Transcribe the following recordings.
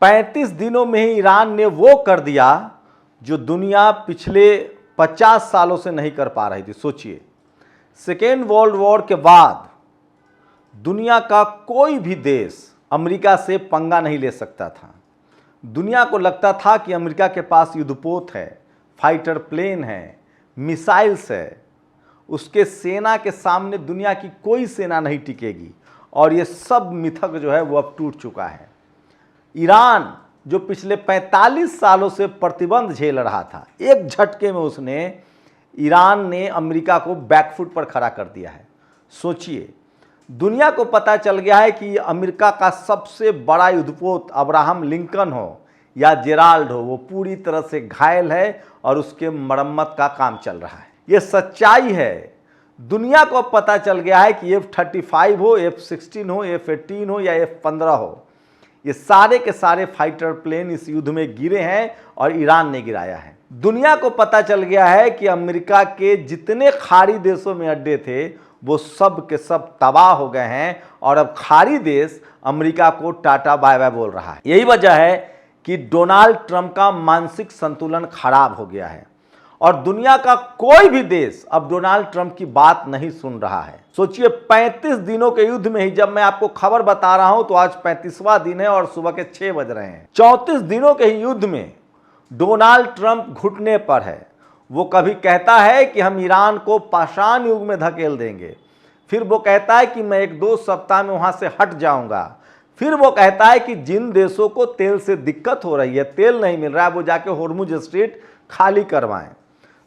35 दिनों में ही ईरान ने वो कर दिया जो दुनिया पिछले 50 सालों से नहीं कर पा रही थी। सोचिए, सेकेंड वर्ल्ड वॉर के बाद दुनिया का कोई भी देश अमेरिका से पंगा नहीं ले सकता था। दुनिया को लगता था कि अमेरिका के पास युद्धपोत है, फाइटर प्लेन है, मिसाइल्स है, उसके सेना के सामने दुनिया की कोई सेना नहीं टिकेगी। और ये सब मिथक जो है वो अब टूट चुका है। ईरान जो पिछले 45 सालों से प्रतिबंध झेल रहा था, एक झटके में ईरान ने अमेरिका को बैकफुट पर खड़ा कर दिया है। सोचिए, दुनिया को पता चल गया है कि अमेरिका का सबसे बड़ा युद्धपोत अब्राहम लिंकन हो या जेराल्ड हो, वो पूरी तरह से घायल है और उसके मरम्मत का काम चल रहा है। ये सच्चाई है। दुनिया को पता चल गया है कि F-35 हो, F-16 हो, F-18 हो या F-15 हो, ये सारे के सारे फाइटर प्लेन इस युद्ध में गिरे हैं और ईरान ने गिराया है। दुनिया को पता चल गया है कि अमेरिका के जितने खाड़ी देशों में अड्डे थे वो सब के सब तबाह हो गए हैं और अब खाड़ी देश अमेरिका को टाटा बाय बाय बोल रहा है। यही वजह है कि डोनाल्ड ट्रंप का मानसिक संतुलन खराब हो गया है और दुनिया का कोई भी देश अब डोनाल्ड ट्रंप की बात नहीं सुन रहा है। सोचिए, 35 दिनों के युद्ध में ही, जब मैं आपको खबर बता रहा हूं तो आज 35वां दिन है और सुबह के 6 बज रहे हैं। 34 दिनों के ही युद्ध में डोनाल्ड ट्रंप घुटने पर है। वो कभी कहता है कि हम ईरान को पाषाण युग में धकेल देंगे, फिर वो कहता है कि मैं 1-2 सप्ताह में वहां से हट जाऊंगा, फिर वो कहता है कि जिन देशों को तेल से दिक्कत हो रही है, तेल नहीं मिल रहा है, वो जाके होर्मुज स्ट्रीट खाली करवाएं।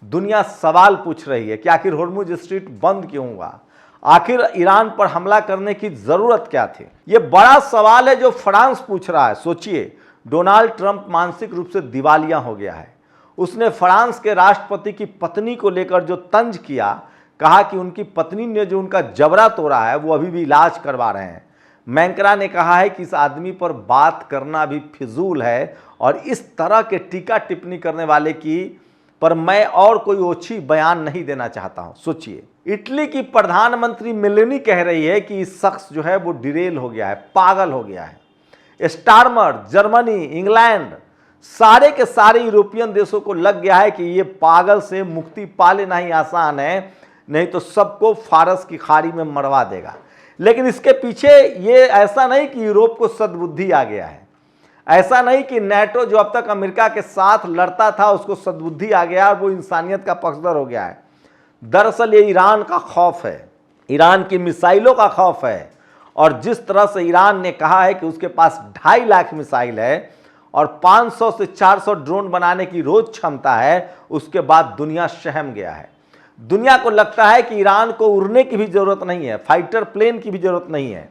दुनिया सवाल पूछ रही है कि आखिर होर्मुज स्ट्रीट बंद क्यों हुआ, आखिर ईरान पर हमला करने की जरूरत क्या थी। ये बड़ा सवाल है जो फ्रांस पूछ रहा है। सोचिए, डोनाल्ड ट्रंप मानसिक रूप से दिवालिया हो गया है। उसने फ्रांस के राष्ट्रपति की पत्नी को लेकर जो तंज किया, कहा कि उनकी पत्नी ने जो उनका जबड़ा तोड़ा है वो अभी भी इलाज करवा रहे हैं। मैंकरा ने कहा है कि इस आदमी पर बात करना भी फिजूल है और इस तरह के टीका टिप्पणी करने वाले की पर मैं और कोई ओछी बयान नहीं देना चाहता हूं। सोचिए, इटली की प्रधानमंत्री मेलोनी कह रही है कि इस शख्स जो है वो डिरेल हो गया है, पागल हो गया है। स्टारमर, जर्मनी, इंग्लैंड, सारे के सारे यूरोपियन देशों को लग गया है कि ये पागल से मुक्ति पा लेना ही आसान है, नहीं तो सबको फारस की खाड़ी में मरवा देगा। लेकिन इसके पीछे ये ऐसा नहीं कि यूरोप को सद्बुद्धि आ गया है, ऐसा नहीं कि नेटो जो अब तक अमेरिका के साथ लड़ता था उसको सद्बुद्धि आ गया और वो इंसानियत का पक्षधर हो गया है। दरअसल ये ईरान का खौफ है, ईरान की मिसाइलों का खौफ है। और जिस तरह से ईरान ने कहा है कि उसके पास 2.5 लाख मिसाइल है और 500 से 400 ड्रोन बनाने की रोज क्षमता है, उसके बाद दुनिया सहम गया है। दुनिया को लगता है कि ईरान को उड़ने की भी जरूरत नहीं है, फाइटर प्लेन की भी जरूरत नहीं है।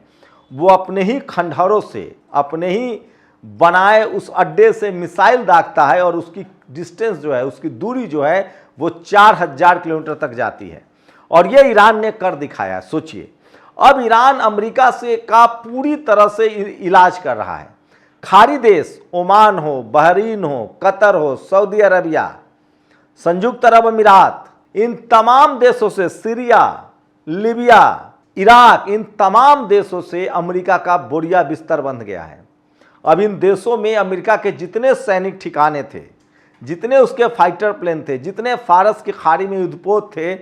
वो अपने ही खंडहरों से, अपने ही बनाए उस अड्डे से मिसाइल दागता है और उसकी डिस्टेंस जो है, उसकी दूरी जो है वो 4000 किलोमीटर तक जाती है। और ये ईरान ने कर दिखाया। सोचिए, अब ईरान अमेरिका से का पूरी तरह से इलाज कर रहा है। खाड़ी देश, ओमान हो, बहरीन हो, कतर हो, सऊदी अरबिया, संयुक्त अरब अमीरात, इन तमाम देशों से, सीरिया, लीबिया, इराक, इन तमाम देशों से अमेरिका का बोरिया बिस्तर बंध गया है। अब इन देशों में अमेरिका के जितने सैनिक ठिकाने थे, जितने उसके फाइटर प्लेन थे, जितने फारस की खाड़ी में युद्धपोत थे,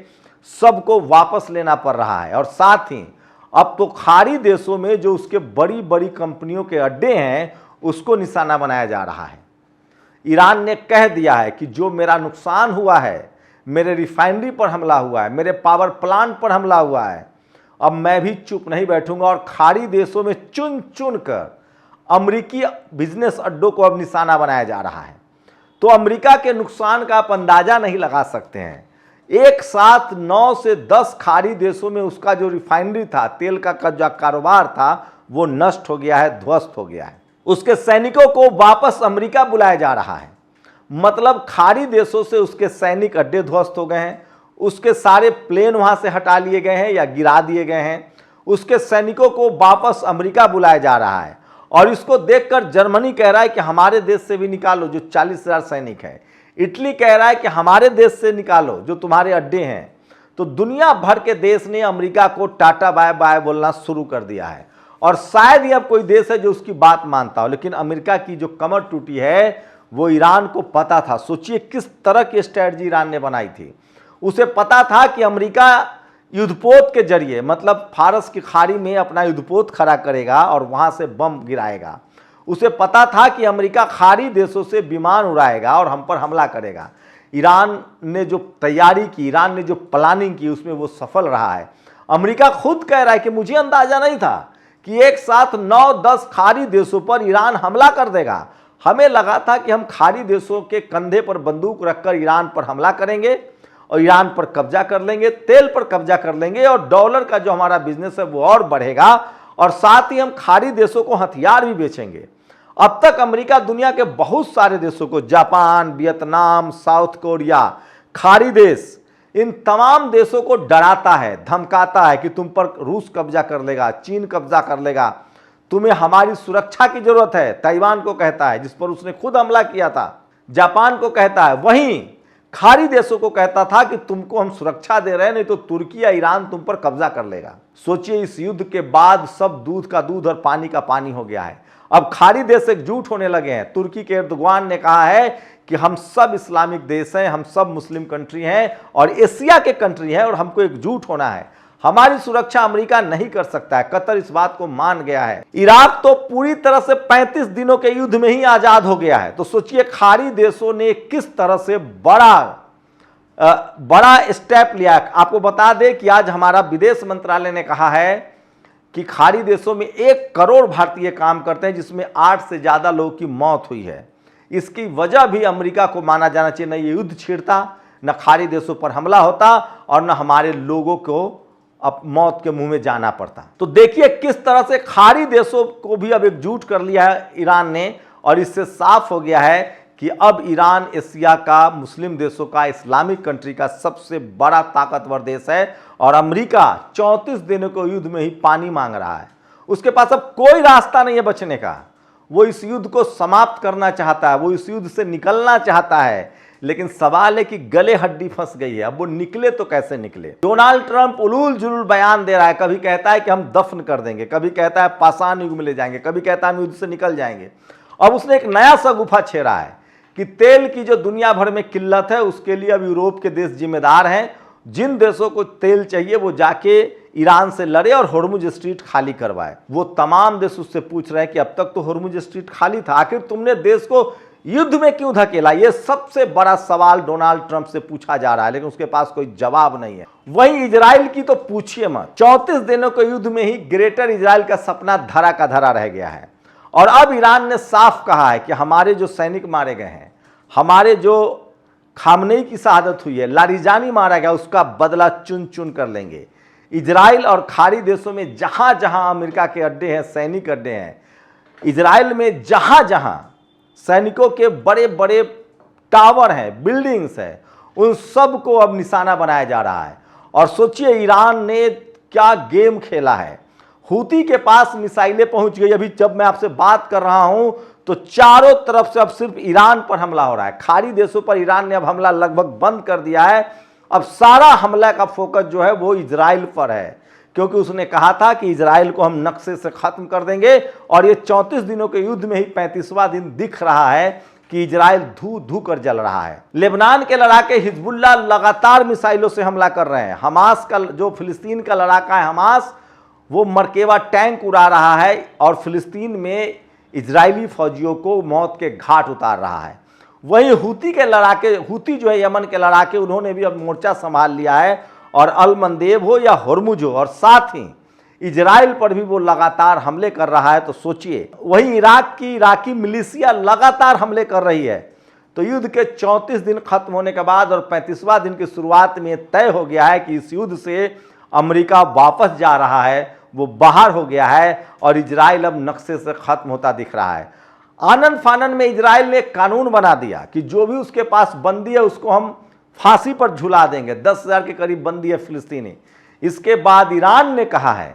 सबको वापस लेना पड़ रहा है। और साथ ही अब तो खाड़ी देशों में जो उसके बड़ी बड़ी कंपनियों के अड्डे हैं उसको निशाना बनाया जा रहा है। ईरान ने कह दिया है कि जो मेरा नुकसान हुआ है, मेरे रिफाइनरी पर हमला हुआ है, मेरे पावर प्लांट पर हमला हुआ है, अब मैं भी चुप नहीं बैठूंगा। और खाड़ी देशों में चुन चुन कर अमेरिकी बिजनेस अड्डों को अब निशाना बनाया जा रहा है। तो अमेरिका के नुकसान का आप अंदाजा नहीं लगा सकते हैं। एक साथ 9 से 10 खाड़ी देशों में उसका जो रिफाइनरी था, तेल का जो कारोबार था, वो नष्ट हो गया है, ध्वस्त हो गया है। उसके सैनिकों को वापस अमेरिका बुलाया जा रहा है। मतलब खाड़ी देशों से उसके सैनिक अड्डे ध्वस्त हो गए हैं, उसके सारे प्लेन वहां से हटा लिए गए हैं या गिरा दिए गए हैं। उसके सैनिकों को वापस अमेरिका बुलाया जा रहा है। और इसको देखकर जर्मनी कह रहा है कि हमारे देश से भी निकालो जो 40,000 सैनिक हैं। इटली कह रहा है कि हमारे देश से निकालो जो तुम्हारे अड्डे हैं। तो दुनिया भर के देश ने अमेरिका को टाटा बाय बाय बोलना शुरू कर दिया है। और शायद ही अब कोई देश है जो उसकी बात मानता हो। लेकिन अमेरिका की जो कमर टूटी है वो ईरान को पता था। सोचिए किस तरह की स्ट्रैटेजी ईरान ने बनाई थी। उसे पता था कि अमेरिका युद्धपोत के जरिए, मतलब फारस की खाड़ी में अपना युद्धपोत खड़ा करेगा और वहां से बम गिराएगा। उसे पता था कि अमेरिका खाड़ी देशों से विमान उड़ाएगा और हम पर हमला करेगा। ईरान ने जो तैयारी की, ईरान ने जो प्लानिंग की, उसमें वो सफल रहा है। अमेरिका खुद कह रहा है कि मुझे अंदाजा नहीं था कि एक साथ 9-10 खाड़ी देशों पर ईरान हमला कर देगा। हमें लगा था कि हम खाड़ी देशों के कंधे पर बंदूक रखकर ईरान पर हमला करेंगे और ईरान पर कब्जा कर लेंगे, तेल पर कब्जा कर लेंगे और डॉलर का जो हमारा बिजनेस है वो और बढ़ेगा और साथ ही हम खाड़ी देशों को हथियार भी बेचेंगे। अब तक अमेरिका दुनिया के बहुत सारे देशों को, जापान, वियतनाम, साउथ कोरिया, खाड़ी देश, इन तमाम देशों को डराता है, धमकाता है कि तुम पर रूस कब्जा कर लेगा, चीन कब्जा कर लेगा, तुम्हें हमारी सुरक्षा की जरूरत है। ताइवान को कहता है, जिस पर उसने खुद हमला किया था। जापान को कहता है, वहीं खाड़ी देशों को कहता था कि तुमको हम सुरक्षा दे रहे हैं, नहीं तो तुर्की या ईरान तुम पर कब्जा कर लेगा। सोचिए इस युद्ध के बाद सब दूध का दूध और पानी का पानी हो गया है। अब खाड़ी देश एकजुट होने लगे हैं। तुर्की के एर्दोगान ने कहा है कि हम सब इस्लामिक देश हैं, हम सब मुस्लिम कंट्री हैं और एशिया के कंट्री हैं और हमको एकजुट होना है। हमारी सुरक्षा अमेरिका नहीं कर सकता है। कतर इस बात को मान गया है। इराक तो पूरी तरह से 35 दिनों के युद्ध में ही आजाद हो गया है। तो सोचिए खाड़ी देशों ने किस तरह से बड़ा स्टेप लिया। आपको बता दें कि आज हमारा विदेश मंत्रालय ने कहा है कि खाड़ी देशों में 1 करोड़ भारतीय काम करते हैं, जिसमें 8 से ज्यादा लोगों की मौत हुई है। इसकी वजह भी अमेरिका को माना जाना चाहिए। न ये युद्ध छिड़ता, न खाड़ी देशों पर हमला होता और न हमारे लोगों को अब मौत के मुंह में जाना पड़ता। तो देखिए किस तरह से खाड़ी देशों को भी अब एकजुट कर लिया है ईरान ने और इससे साफ हो गया है कि अब ईरान एशिया का, मुस्लिम देशों का, इस्लामिक कंट्री का सबसे बड़ा ताकतवर देश है। और अमेरिका 34 दिनों के युद्ध में ही पानी मांग रहा है। उसके पास अब कोई रास्ता नहीं है बचने का। वो इस युद्ध को समाप्त करना चाहता है, वो इस युद्ध से निकलना चाहता है। लेकिन सवाल है कि गले हड्डी फंस गई है। अब वो निकले तो कैसे निकले। डोनाल्ड ट्रंप उलूल जुलूल बयान दे रहा है। कभी कहता है कि हम दफन कर देंगे, कभी कहता है पाषाण युग में ले जाएंगे, कभी कहता है हम युद्ध से निकल जाएंगे। अब उसने एक नया शगुफा छेड़ा है कि तेल की जो दुनिया भर में किल्लत है उसके लिए अब यूरोप के देश जिम्मेदार हैं। जिन देशों को तेल चाहिए वो जाके ईरान से लड़े और होर्मुज स्ट्रीट खाली करवाए। वो तमाम देश उससे पूछ रहे हैं कि अब तक तो होर्मुज स्ट्रीट खाली था, आखिर तुमने देश को युद्ध में क्यों धकेला। ये सबसे बड़ा सवाल डोनाल्ड ट्रंप से पूछा जा रहा है, लेकिन उसके पास कोई जवाब नहीं है। वहीं इजराइल की तो पूछिए मत। 34 दिनों के युद्ध में ही ग्रेटर इजराइल का सपना धरा का धरा रह गया है। और अब ईरान ने साफ कहा है कि हमारे जो सैनिक मारे गए हैं, हमारे जो खामनेई की शहादत हुई है, लारिजानी मारा गया, उसका बदला चुन चुन कर लेंगे। इजराइल और खाड़ी देशों में जहां जहां अमेरिका के अड्डे हैं, सैनिक अड्डे हैं, इजराइल में जहां जहां सैनिकों के बड़े बड़े टावर हैं, बिल्डिंग्स हैं, उन सब को अब निशाना बनाया जा रहा है। और सोचिए ईरान ने क्या गेम खेला है। हूती के पास मिसाइलें पहुंच गई। अभी जब मैं आपसे बात कर रहा हूं तो चारों तरफ से अब सिर्फ ईरान पर हमला हो रहा है। खाड़ी देशों पर ईरान ने अब हमला लगभग बंद कर दिया है। अब सारा हमला का फोकस जो है वो इजराइल पर है, क्योंकि उसने कहा था कि इजराइल को हम नक्शे से खत्म कर देंगे। और ये 34 दिनों के युद्ध में ही 35वां दिन दिख रहा है कि इजराइल धू धू कर जल रहा है। लेबनान के लड़ाके हिजबुल्लाह लगातार मिसाइलों से हमला कर रहे हैं। हमास का, जो फिलिस्तीन का लड़ाका है हमास, वो मरकेवा टैंक उड़ा रहा है और फिलिस्तीन में इजरायली फौजियों को मौत के घाट उतार रहा है। वहीं हूती के लड़ाके, हूती जो है यमन के लड़ाके, उन्होंने भी अब मोर्चा संभाल लिया है। और अल मंदेब हो या होर्मुज हो, और साथ ही इजराइल पर भी वो लगातार हमले कर रहा है। तो सोचिए, वहीं इराक की इराकी मिलिशिया लगातार हमले कर रही है। तो युद्ध के 34 दिन खत्म होने के बाद और 35वां दिन की शुरुआत में तय हो गया है कि इस युद्ध से अमेरिका वापस जा रहा है, वो बाहर हो गया है और इजराइल अब नक्शे से खत्म होता दिख रहा है। आनन फानन में इजराइल ने एक कानून बना दिया कि जो भी उसके पास बंदी है उसको हम फांसी पर झुला देंगे। 10,000 के करीब बंदी है फिलिस्तीनी। इसके बाद ईरान ने कहा है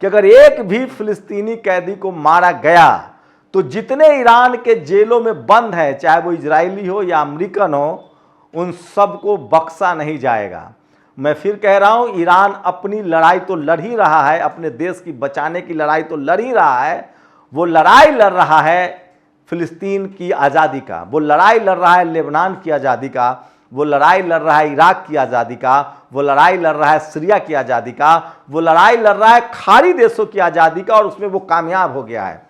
कि अगर एक भी फिलिस्तीनी कैदी को मारा गया तो जितने ईरान के जेलों में बंद है, चाहे वो इजरायली हो या अमेरिकन हो, उन सबको बख्शा नहीं जाएगा। मैं फिर कह रहा हूं, ईरान अपनी लड़ाई तो लड़ ही रहा है, अपने देश की बचाने की लड़ाई तो लड़ ही रहा है। वो लड़ाई लड़ रहा है फिलिस्तीन की आज़ादी का, वो लड़ाई लड़ रहा है लेबनान की आज़ादी का, वो लड़ाई लड़ रहा है इराक की आज़ादी का, वो लड़ाई लड़ रहा है सीरिया की आज़ादी का, वो लड़ाई लड़ रहा है खाड़ी देशों की आज़ादी का, और उसमें वो कामयाब हो गया है।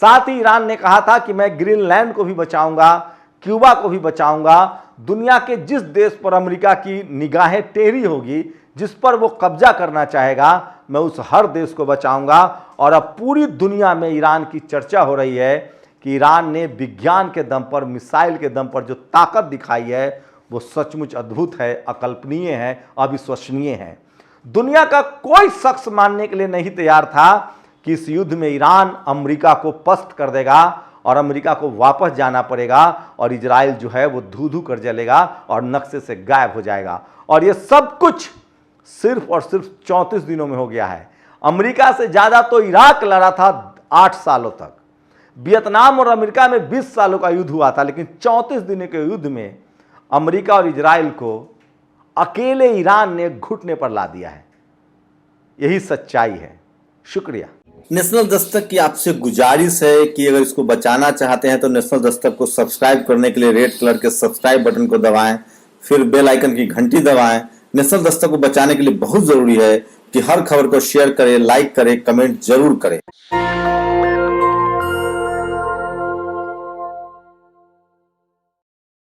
साथ ही ईरान ने कहा था कि मैं ग्रीनलैंड को भी बचाऊंगा, क्यूबा को भी बचाऊंगा। दुनिया के जिस देश पर अमेरिका की निगाहें टेढ़ी होगी, जिस पर वो कब्जा करना चाहेगा, मैं उस हर देश को बचाऊंगा। और अब पूरी दुनिया में ईरान की चर्चा हो रही है कि ईरान ने विज्ञान के दम पर, मिसाइल के दम पर जो ताकत दिखाई है वो सचमुच अद्भुत है, अकल्पनीय है, अविश्वसनीय है। दुनिया का कोई शख्स मानने के लिए नहीं तैयार था कि इस युद्ध में ईरान अमेरिका को पस्त कर देगा और अमेरिका को वापस जाना पड़ेगा और इजराइल जो है वो धू धू कर जलेगा और नक्शे से गायब हो जाएगा। और ये सब कुछ सिर्फ और सिर्फ 34 दिनों में हो गया है। अमेरिका से ज्यादा तो इराक लड़ा था 8 सालों तक। वियतनाम और अमेरिका में 20 सालों का युद्ध हुआ था, लेकिन 34 दिनों के युद्ध में अमेरिका और इजराइल को अकेले ईरान ने घुटने पर ला दिया है। यही सच्चाई है। शुक्रिया। नेशनल दस्तक की आपसे गुजारिश है कि अगर इसको बचाना चाहते हैं तो नेशनल दस्तक को सब्सक्राइब करने के लिए रेड कलर के सब्सक्राइब बटन को दबाएं, फिर बेल आइकन की घंटी दबाएं। नेशनल दस्तक को बचाने के लिए बहुत जरूरी है कि हर खबर को शेयर करें, लाइक करें, कमेंट जरूर करें।